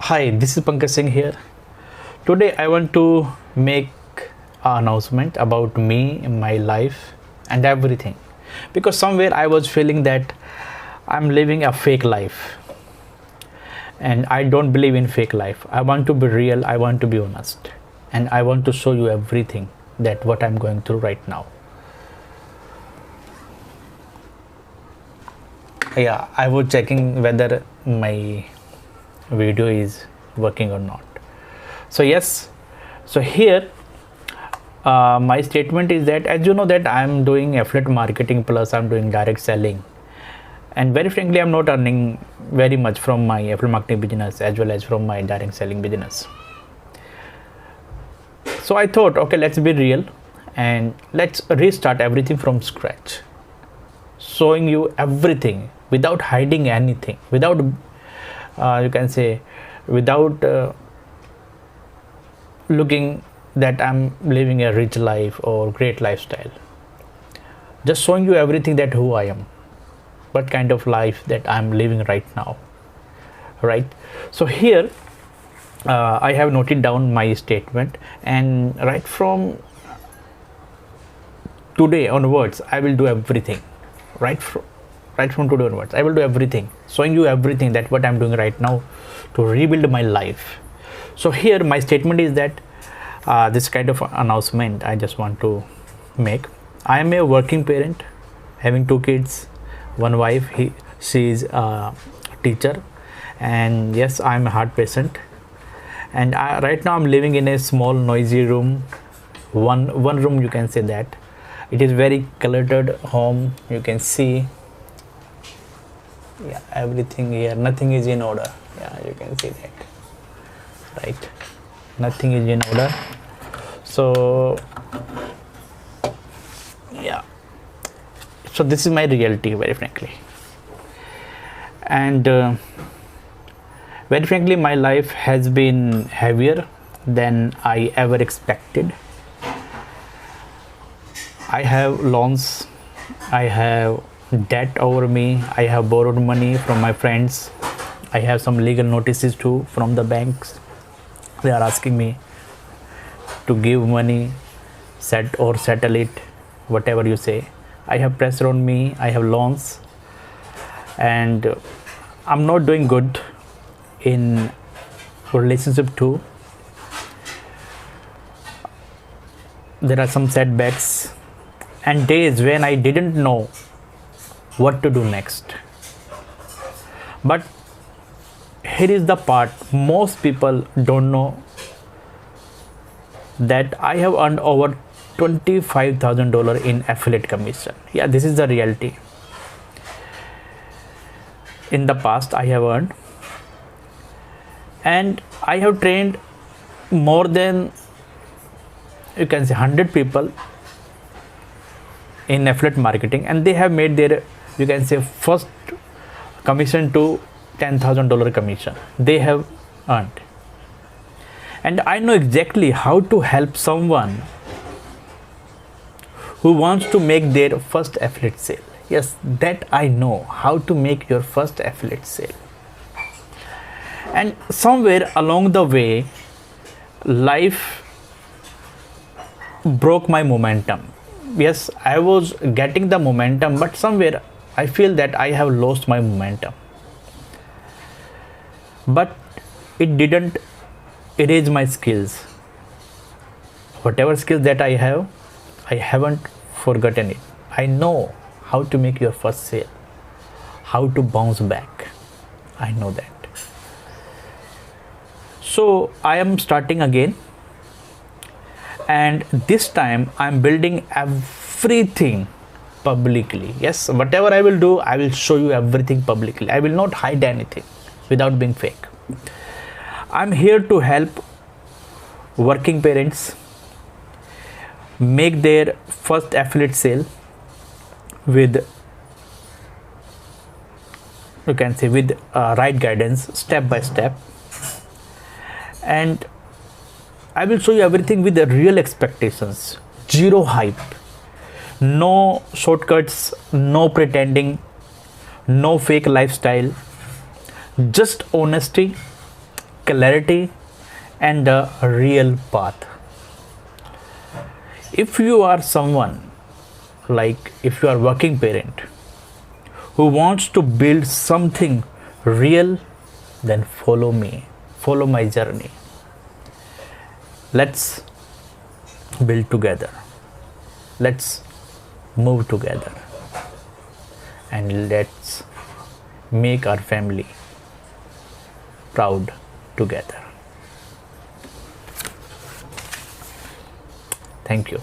Hi, this is Pankaj Singh here. Today I want to make an announcement about me, my life, and everything. Because somewhere I was feeling that I'm living a fake life, and I don't believe in fake life. I want to be real, I want to be honest, and I want to show you everything that what I'm going through right now. Yeah, I was checking whether my video is working or not. So yes, so here my statement is that, as you know, that I'm doing affiliate marketing plus I'm doing direct selling, and very frankly I'm not earning very much from my affiliate marketing business as well as from my direct selling business. So I thought, okay, let's be real and let's restart everything from scratch, showing you everything without hiding anything, without you can say without looking that I'm living a rich life or great lifestyle, just showing you everything, that who I am, what kind of life that I'm living right now, right? So here I have noted down my statement, and right from today onwards I will do everything. Right from today onwards I will do everything, showing you everything that what I'm doing right now to rebuild my life. So here my statement is that this kind of announcement I just want to make. I am a working parent having 2 kids, 1 wife. She is a teacher, and yes, I am a heart patient, and right now I'm living in a small noisy room, one room, you can say that. It is very cluttered home. You can see, yeah, everything here, nothing is in order. Yeah, you can see that, right? Nothing is in order. So yeah, so this is my reality, very frankly, and very frankly my life has been heavier than I ever expected. I have loans, I have debt over me, I have borrowed money from my friends, I have some legal notices too from the banks. They are asking me to give money, settle it, whatever you say. I have pressure on me, I have loans, and I'm not doing good in relationship too. There are some setbacks and days when I didn't know what to do next. But here is the part most people don't know, that I have earned over $25,000 in affiliate commission. Yeah, this is the reality. In the past I have earned, and I have trained more than, you can say, 100 people in affiliate marketing, and they have made their, you can say, first commission to $10,000 commission they have earned. And I know exactly how to help someone who wants to make their first affiliate sale. Yes, that I know how to make your first affiliate sale. And somewhere along the way, life broke my momentum. Yes, I was getting the momentum, but somewhere I feel that I have lost my momentum. But it didn't erase my skills. Whatever skills that I have, I haven't forgotten it. I know how to make your first sale, how to bounce back. I know that. So I am starting again, and this time I'm building everything publicly. Yes, whatever I will do, I will show you everything publicly. I will not hide anything without being fake. I'm here to help working parents make their first affiliate sale with, you can say, with right guidance, step by step. And I will show you everything with the real expectations, zero hype, no shortcuts, no pretending, no fake lifestyle, just honesty clarity and the real path. If you are someone, like if you are working parent who wants to build something real, then follow me, follow my journey. Let's build together, let's move together, and let's make our family proud together. Thank you.